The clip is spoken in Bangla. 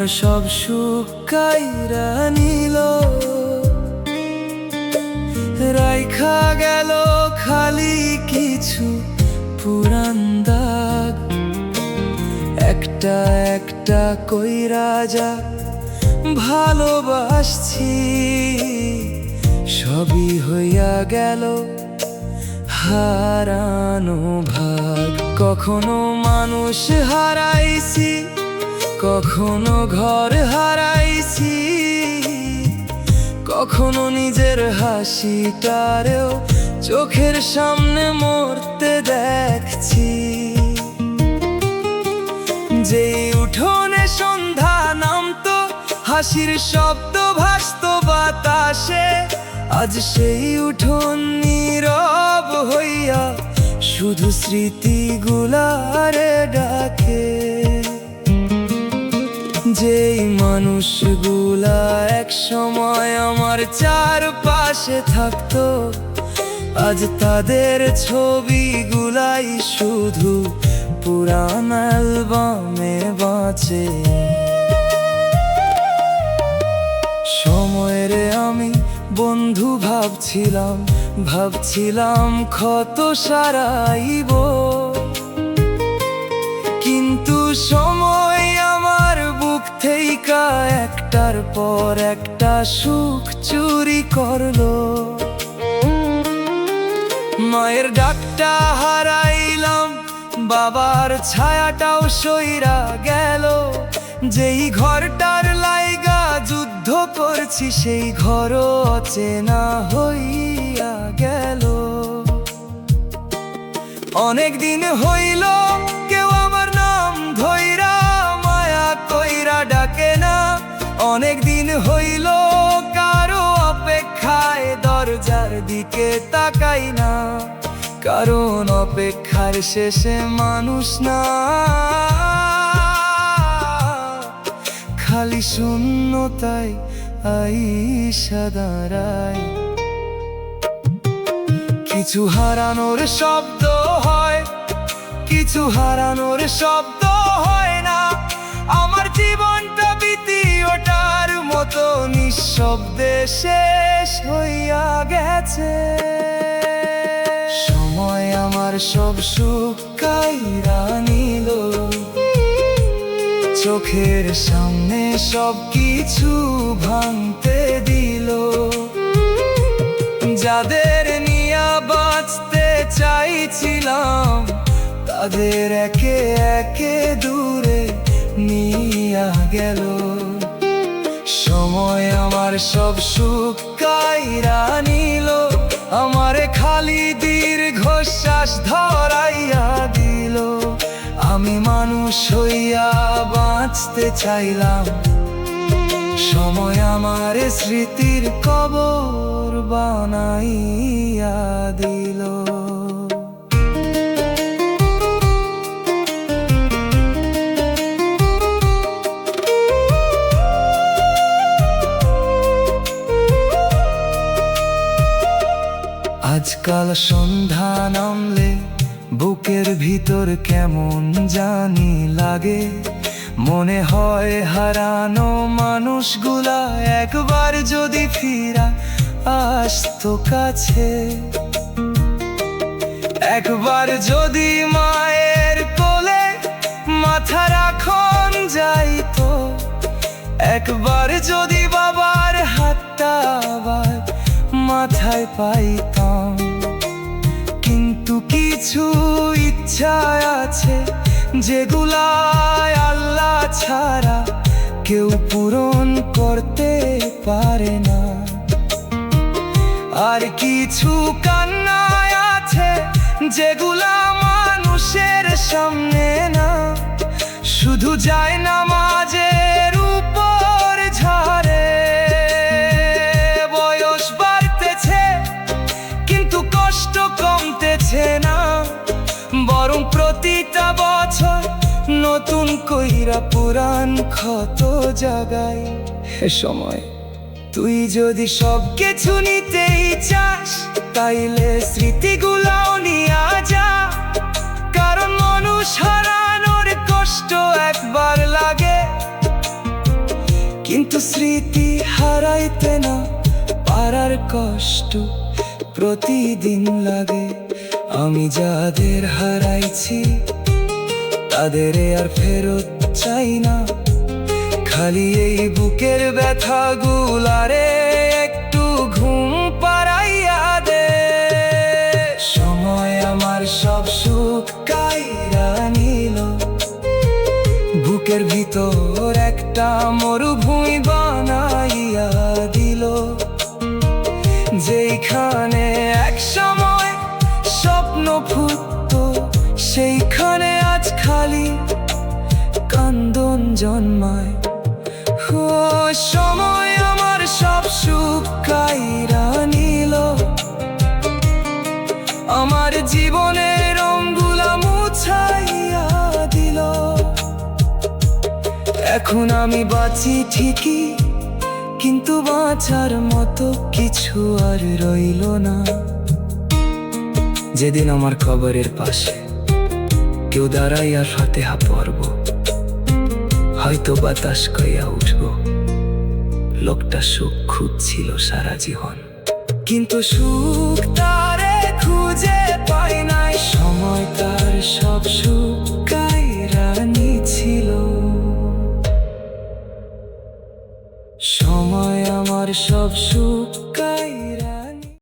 আমার সব সুখ কাইরা নিল, রাইখা গেল খালি কিছু পুরান দাগ। একটা একটা কইরা যা ভালোবাসছি, সবই হইয়া গেল হারানো ভাগ। কখনো মানুষ হারাইছি, কখনো ঘর হারাইছি, কখনো নিজের হাসিটারেও চোখের সামনে মরতে দেখছি। যেই উঠোনে সন্ধ্যা নামতো, হাসির শব্দ ভাসতো বাতাসে, আজ সেই উঠোন নীরব হইয়া শুধু স্মৃতিগুলারে ডাকে। যেই মানুষগুলা এক সময় আমার চারপাশে থাকতো, আজ তাদের ছবিগুলাই শুধু পুরান অ্যালবামে বাঁচে। সময়ের আমি বন্ধু ভাবছিলাম ক্ষত সারাইব, কিন্তু সময় আমার বুক থেইকা একটার পর একটা সুখ চুরি করলো। মায়ের ডাকটা হারাইলাম, বাবার ছায়াটাও সইরা গেল। যেই ঘরটার লাইগা যুদ্ধ করছি, সেই ঘরও অচেনা হইয়া গেল। অনেক দিন হইল কেউ আমার নাম ধইরা মায়া কইরা ডাকে না। অনেক দিন হইল কারো অপেক্ষায় দরজার দিকে তাকাই না, কারণ অপেক্ষার শেষে মানুষ না, খালি শূন্যতায় আইসা দাঁড়ায়। কিছু হারানোর শব্দ হয়, কিছু হারানোর শব্দ হয় না। আমার জীবনটা দ্বিতীয়টার মতো নিঃশব্দে শেষ হইয়া গেছে। সময় আমার সব সুখ কাইরা নিল, চোখের সামনে সব কিছু ভাঙতে দিল। যাদের নিয়ে বাঁচতে চাইছিলাম, তাদের একে একে দূরে নিয়া গেল। সময় আমার সব সুখ কাইরা নিল, আমারে খালি দীর্ঘশ্বাস ধরাইয়া দিল। আমি মানুষ হইয়া বাঁচতে চাইলাম, সময় আমার স্মৃতির কবর বানাইয়া দিল। আজকাল সন্ধ্যা নামলে বুকের ভিতর কেমন জানি লাগে। মনে হয় হারানো মানুষগুলা একবার যদি ফিরা আসতো কাছে, একবার যদি মায়ের কোলে মাথা রাখন যাইতো, একবার যদি বাবার হাতটা আবার মাথায় পাইতাম। কিন্তু কিছু ইচ্ছা আছে যেগুলা আল্লাহ ছাড়া কেউ পূরণ করতে পারে না। আর কিছু কান্না আছে যেগুলা মানুষের সামনে না, শুধু যায় নামাজের উপর ঝরে। বয়স বাড়তেছে কিন্তু কষ্ট কমতেছে না, বরং প্রতিটা বছর নতুন কইরা পুরান ক্ষত জাগায়। হে সময়, তুই যদি সব কিছু নিতেই চাস, তাইলে স্মৃতিগুলাও নিয়া যা। কারণ মানুষ হারানোর কষ্ট একবার লাগে, কিন্তু স্মৃতি হারাইতে না পারার কষ্ট প্রতিদিন লাগে। আমি যাদের হারাইছি তাদের আর ফেরত চাই না, খালি এই বুকের ব্যথা গুলারে একটু ঘুম পাড়াইয়া দে। সময় আমার সব সুখ কাইরা নিল, বুকের ভিতর একটা মরুভূমি বানাইয়া দিল। যেইখানে এক সময় স্বপ্ন ফুটতো, সেইখানে আজ খালি কান্দন জন্মায়। ও সময় আমার সব সুখ কাইরা নিল, আমার জীবনের রঙগুলা মুছাইয়া দিল। এখন আমি বাঁচি ঠিকই, কিন্তু বাঁচার মতো কিছু আর রইল না। যেদিন আমার কবরের পাশে কেউ দাঁড়াইয়া ফাতিহা পড়ব, হয়তো বাতাস কইয়া উঠব, লোকটা সুখ খুঁজছিল সারা জীবন, কিন্তু সুখ